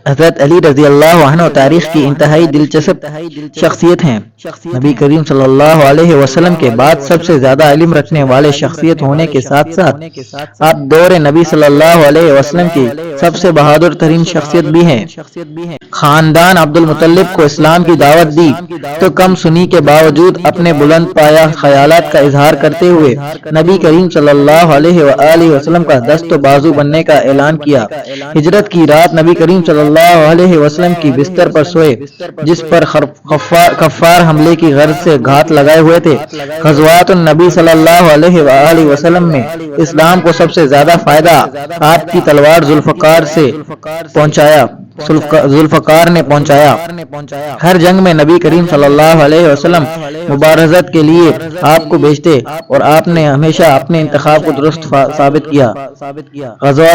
حضرت علی رضی اللہ عنہ تاریخ کی انتہائی دلچسپ شخصیت ہیں۔ نبی کریم صلی اللہ علیہ وسلم کے بعد سب سے زیادہ علم رکھنے والے شخصیت ہونے کے ساتھ ساتھ آپ دور نبی صلی اللہ علیہ وسلم کی سب سے بہادر ترین شخصیت بھی ہیں۔ خاندان عبد المطلب کو اسلام کی دعوت دی تو کم سنی کے باوجود اپنے بلند پایہ خیالات کا اظہار کرتے ہوئے نبی کریم صلی اللہ علیہ وآلہ وسلم کا دست و بازو بننے کا اعلان کیا۔ ہجرت کی رات نبی کریم صلی اللہ علیہ وسلم کی بستر پر سوئے جس پر کفار حملے کی غرض سے گھات لگائے ہوئے تھے۔ غزوات النبی صلی اللہ علیہ وآلہ وسلم میں اسلام کو سب سے زیادہ فائدہ آپ کی تلوار ذوالفقار نے پہنچایا۔ ہر جنگ میں نبی کریم صلی اللہ علیہ وسلم مبارزت کے لیے آپ کو بھیجتے اور آپ نے ہمیشہ اپنے انتخاب کو درست ثابت کیا۔ غزوہ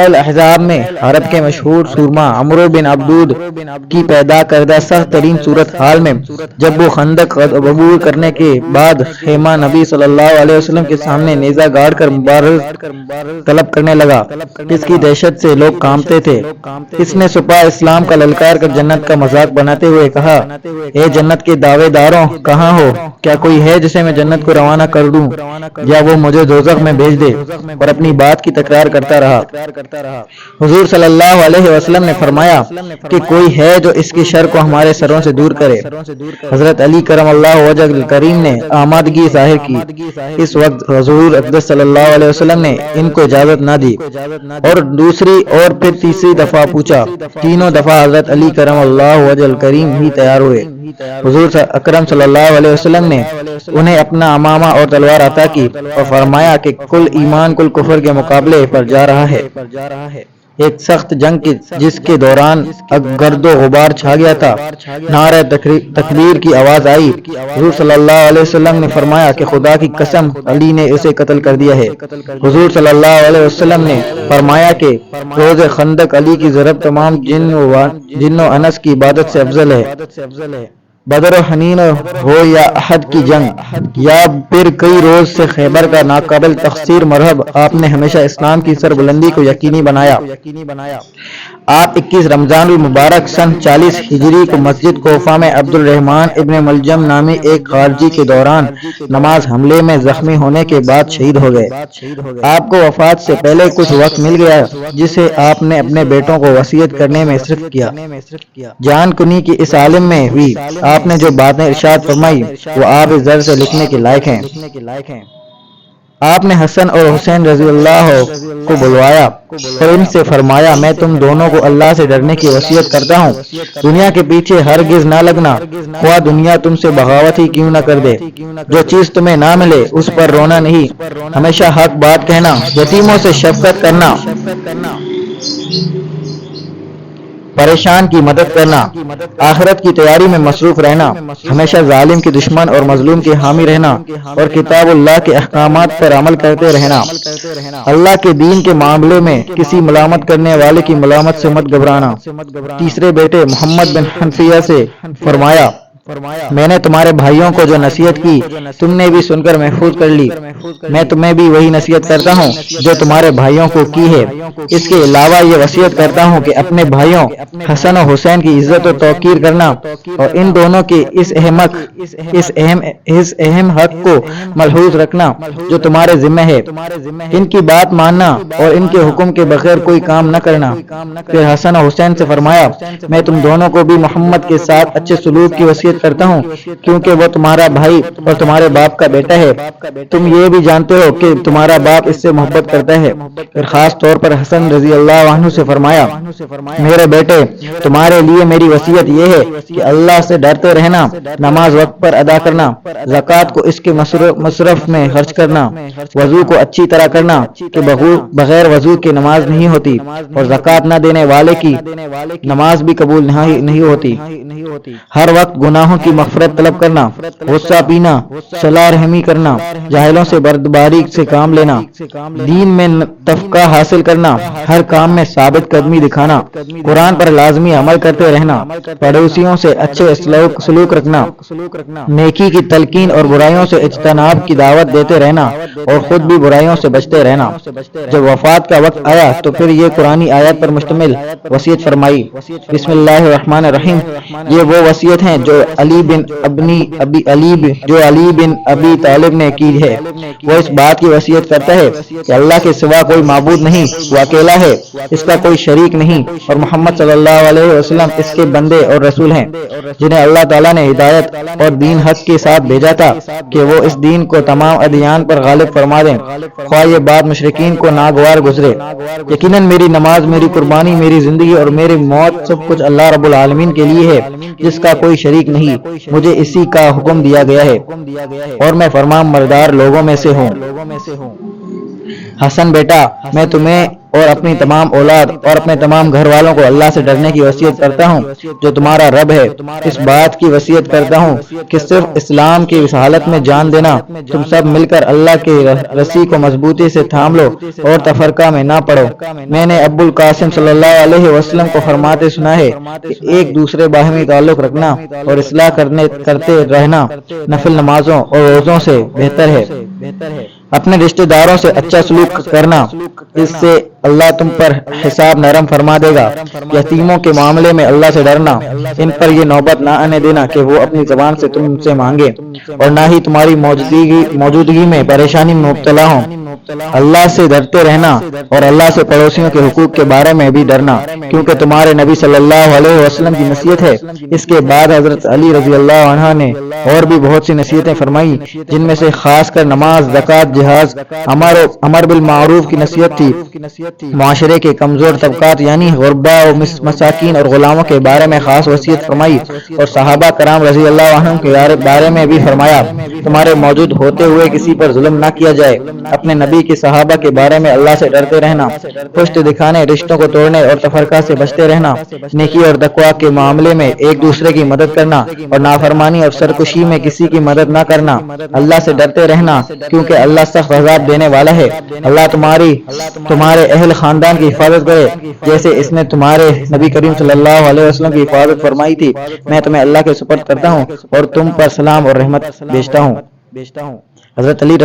الاحزاب میں عرب کے مشہور سورما عمرو بن عبدود کی پیدا کردہ سخت ترین صورت حال میں جب وہ خندق عبور کرنے کے بعد خیمہ نبی صلی اللہ علیہ وسلم کے سامنے نیزہ گاڑ کر مبارزت طلب کرنے لگا، اس کی دہشت سے لوگ کانپتے تھے۔ اس نے سپاہ اسلام کا للکار کر جنت کا مذاق بناتے ہوئے کہا، اے جنت کے دعوے داروں، کہاں ہو؟ کیا کوئی ہے جسے میں جنت کو روانہ کر دوں یا وہ مجھے دوزخ میں بھیج دے؟ اور اپنی بات کی تکرار کرتا رہا۔ حضور صلی اللہ علیہ وسلم نے فرمایا کہ کوئی ہے جو اس کی شر کو ہمارے سروں سے دور کرے۔ حضرت علی کرم اللہ وجہ الکریم نے آمادگی ظاہر کی۔ اس وقت حضور اقدس صلی اللہ علیہ وسلم نے ان کو اجازت نہ دی اور دوسری اور پھر تیسری دفعہ پوچھا۔ تینوں دفعہ حضرت علی کرم اللہ وجہ الکریم ہی تیار ہوئے۔ حضور اکرم صلی اللہ علیہ وسلم نے انہیں اپنا امامہ اور تلوار عطا کی اور فرمایا کہ کل ایمان کل کفر کے مقابلے پر جا رہا ہے۔ ایک سخت جنگ کی جس کے دوران گرد و غبار چھا گیا تھا، نعرہ تکبیر کی آواز آئی۔ حضور صلی اللہ علیہ وسلم نے فرمایا کہ خدا کی قسم علی نے اسے قتل کر دیا ہے۔ حضور صلی اللہ علیہ وسلم نے فرمایا کہ روز خندق علی کی ضرب تمام جن و انس کی عبادت سے افضل ہے۔ بدر و حنین ہو یا احد کی جنگ یا پھر کئی روز سے خیبر کا ناقابل تخسیر مرحب، آپ نے ہمیشہ اسلام کی سربلندی کو یقینی بنایا۔ آپ 21 رمضان المبارک سن 40 ہجری کو مسجد کوفہ میں عبد الرحمن ابن ملجم نامی ایک خارجی کے دوران نماز حملے میں زخمی ہونے کے بعد شہید ہو گئے۔ آپ کو وفات سے پہلے کچھ وقت مل گیا جسے آپ نے اپنے بیٹوں کو وصیت کرنے میں صرف کیا۔ جان کنی کی اس عالم میں ہوئی آپ نے جو باتیں ارشاد فرمائی وہ آب زر سے لکھنے کے لائق ہیں۔ آپ نے حسن اور حسین رضی اللہ کو بلوایا اور ان سے فرمایا، میں تم دونوں کو اللہ سے ڈرنے کی وصیت کرتا ہوں، دنیا کے پیچھے ہرگز نہ لگنا، خواہ دنیا تم سے بغاوت ہی کیوں نہ کر دے۔ جو چیز تمہیں نہ ملے اس پر رونا نہیں، ہمیشہ حق بات کہنا، یتیموں سے شفقت کرنا، پریشان کی مدد کرنا، آخرت کی تیاری میں مصروف رہنا، ہمیشہ ظالم کے دشمن اور مظلوم کے حامی رہنا اور کتاب اللہ کے احکامات پر عمل کرتے رہنا۔ اللہ کے دین کے معاملے میں کسی ملامت کرنے والے کی ملامت سے مت گھبرانا۔ تیسرے بیٹے محمد بن حنفیہ سے فرمایا، میں نے تمہارے بھائیوں کو جو نصیحت کی تم نے بھی سن کر محفوظ کر لی، میں تمہیں بھی وہی نصیحت کرتا ہوں جو تمہارے بھائیوں کو کی ہے۔ اس کے علاوہ یہ وصیت کرتا ہوں کہ اپنے بھائیوں حسن و حسین کی عزت و توقیر کرنا اور ان دونوں کے اس اہم حق کو ملحوظ رکھنا جو تمہارے ذمہ ہے، ان کی بات ماننا اور ان کے حکم کے بغیر کوئی کام نہ کرنا۔ پھر حسن و حسین سے فرمایا، میں تم دونوں کو بھی محمد کے ساتھ اچھے سلوک کی وصیت کرتا ہوں کیونکہ وہ تمہارا بھائی اور تمہارے باپ کا بیٹا ہے، تم یہ بھی جانتے ہو کہ تمہارا باپ اس سے محبت کرتا ہے۔ پھر خاص طور پر حسن رضی اللہ عنہ سے فرمایا، میرے بیٹے تمہارے لیے میری وصیت یہ ہے کہ اللہ سے ڈرتے رہنا، نماز وقت پر ادا کرنا، زکوٰۃ کو اس کے مصرف میں خرچ کرنا، وضو کو اچھی طرح کرنا کہ بغیر وضو کے نماز نہیں ہوتی اور زکوٰۃ نہ دینے والے کی نماز بھی قبول نہیں ہوتی، ہر وقت گناہوں گناہوں کی مغفرت طلب کرنا، غصہ پینا، صلاح رحمی کرنا، جاہلوں سے بردباری سے کام لینا، دین میں تفقہ حاصل کرنا، ہر کام میں ثابت قدمی دکھانا، قرآن پر لازمی عمل کرتے رہنا، پڑوسیوں سے اچھے سلوک رکھنا، نیکی کی تلقین اور برائیوں سے اجتناب کی دعوت دیتے رہنا، اور خود بھی برائیوں سے بچتے رہنا۔ جب وفات کا وقت آیا تو پھر یہ قرآنی آیات پر مشتمل وصیت فرمائی۔ بسم اللہ الرحمن الرحیم۔ یہ وہ وصیت ہیں جو علی بن ابی طالب نے کی ہے۔ وہ اس بات کی وصیت کرتا ہے کہ اللہ کے سوا کوئی معبود نہیں، وہ اکیلا ہے، اس کا کوئی شریک نہیں، اور محمد صلی اللہ علیہ وسلم اس کے بندے اور رسول ہیں، جنہیں اللہ تعالیٰ نے ہدایت اور دین حق کے ساتھ بھیجا تھا کہ وہ اس دین کو تمام ادیان پر غالب فرما دیں، خواہ یہ بات مشرکین کو ناگوار گزرے۔ یقیناً میری نماز، میری قربانی، میری زندگی اور میری موت سب کچھ اللہ رب العالمین کے لیے ہے، جس کا کوئی شریک نہیں، مجھے اسی کا حکم دیا گیا ہے، اور میں فرمان بردار لوگوں میں سے ہوں۔ حسن بیٹا، میں تمہیں اور اپنی تمام اولاد اور اپنے تمام گھر والوں کو اللہ سے ڈرنے کی وصیت کرتا ہوں جو تمہارا رب ہے۔ اس بات کی وصیت کرتا ہوں کہ صرف اسلام کی اس حالت میں جان دینا، تم سب مل کر اللہ کی رسی کو مضبوطی سے تھام لو اور تفرقہ میں نہ پڑو۔ میں نے ابو القاسم صلی اللہ علیہ وسلم کو فرماتے سنا ہے کہ ایک دوسرے باہمی تعلق رکھنا اور اصلاح کرتے رہنا نفل نمازوں اور روزوں سے بہتر ہے۔ اپنے رشتہ داروں سے اچھا سلوک کرنا، اس سے اللہ تم پر حساب نرم فرما دے گا۔ یتیموں کے معاملے میں اللہ سے ڈرنا، ان پر یہ نوبت نہ آنے دینا کہ وہ اپنی زبان سے تم سے مانگے، اور نہ ہی تمہاری موجودگی میں پریشانی میں مبتلا ہوں۔ اللہ سے ڈرتے رہنا اور اللہ سے پڑوسیوں کے حقوق کے بارے میں بھی ڈرنا، کیونکہ تمہارے نبی صلی اللہ علیہ وسلم کی نصیحت ہے۔ اس کے بعد حضرت علی رضی اللہ عنہ نے اور بھی بہت سی نصیحتیں فرمائی، جن میں سے خاص کر نماز، زکوٰۃ، جہاد، امر بالمعروف کی نصیحت تھی، معاشرے کے کمزور طبقات یعنی غربا و مساکین اور غلاموں کے بارے میں خاص وصیت فرمائی، اور صحابہ کرام رضی اللہ عنہم کے بارے میں بھی فرمایا تمہارے موجود ہوتے ہوئے کسی پر ظلم نہ کیا جائے۔ اپنے نبی کے صحابہ کے بارے میں اللہ سے ڈرتے رہنا، پشت دکھانے، رشتوں کو توڑنے اور تفرقہ سے بچتے رہنا، نیکی اور تقویٰ کے معاملے میں ایک دوسرے کی مدد کرنا، اور نافرمانی اور سرکشی میں کسی کی مدد نہ کرنا۔ اللہ سے ڈرتے رہنا کیونکہ اللہ سخت عذاب دینے والا ہے۔ اللہ تمہارے اہل خاندان کی حفاظت کرے جیسے اس نے تمہارے نبی کریم صلی اللہ علیہ وسلم کی حفاظت فرمائی تھی۔ میں تمہیں اللہ کے سپرد کرتا ہوں اور تم پر سلام اور رحمت بھیجتا ہوں۔ حضرت علی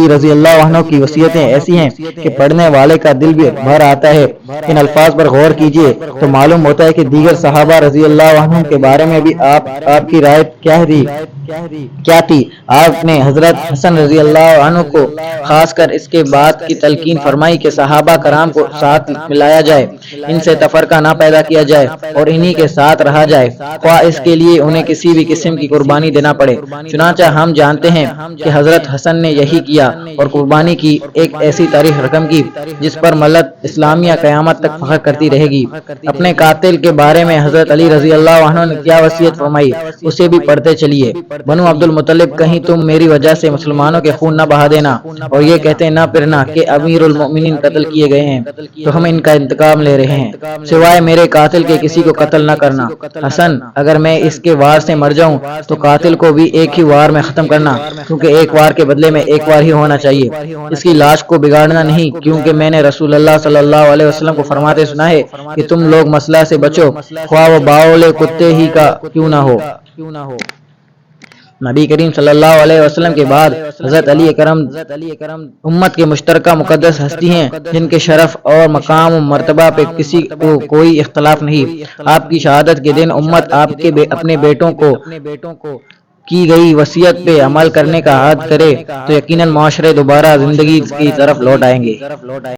رضی اللہ عنہ کی وصیتیں ایسی ہیں کہ پڑھنے والے کا دل بھی بھر آتا ہے۔ ان الفاظ پر غور کیجئے تو معلوم ہوتا ہے کہ دیگر صحابہ رضی اللہ عنہ کے بارے میں بھی آپ کی رائے کیا تھی۔ آپ نے حضرت حسن رضی اللہ عنہ کو خاص کر اس کے بعد کی تلقین فرمائی کہ صحابہ کرام کو ساتھ ملایا جائے، ان سے تفرقہ نہ پیدا کیا جائے اور انہی کے ساتھ رہا جائے، خواہ اس کے لیے انہیں کسی بھی قسم کی قربانی دینا پڑے۔ چنانچہ ہم جانتے ہیں کہ حضرت حسن نے یہی کیا اور قربانی کی ایک ایسی تاریخ رقم کی جس پر ملت اسلامیہ قیامت تک فخر کرتی رہے گی۔ اپنے قاتل کے بارے میں حضرت علی رضی اللہ عنہ نے کیا وصیت فرمائی، اسے بھی پڑھتے چلیے۔ بنو عبد المطلب، کہیں تم میری وجہ سے مسلمانوں کے خون نہ بہا دینا اور یہ کہتے نہ پھرنا کہ امیر المؤمنین قتل کیے گئے ہیں تو ہم ان کا انتقام لے رہے ہیں، سوائے میرے قاتل کے کسی کو قتل نہ کرنا۔ حسن، اگر میں اس کے وار سے مر جاؤں تو قاتل کو بھی ایک ہی وار میں ختم کرنا، کیونکہ ایک وار کے بدلے میں ایک وار ہی ہونا چاہیے۔ اس کی لاش کو بگاڑنا نہیں، کیونکہ میں نے رسول اللہ صلی اللہ علیہ وسلم کو فرماتے سنا ہے کہ تم لوگ مسئلہ سے بچو، خواہ وہ باولے کتے ہی کا کیوں نہ ہو۔ نبی کریم صلی اللہ علیہ وسلم کے بعد حضرت علی اکرم امت کے مشترکہ مقدس ہستی ہیں، جن کے شرف اور مقام و مرتبہ پہ کسی کو کوئی اختلاف نہیں۔ آپ کی شہادت کے دن امت آپ کے اپنے بیٹوں کو کی گئی وصیت پہ عمل کرنے کا عہد کرے تو یقیناً معاشرے دوبارہ زندگی کی طرف لوٹ آئیں گے۔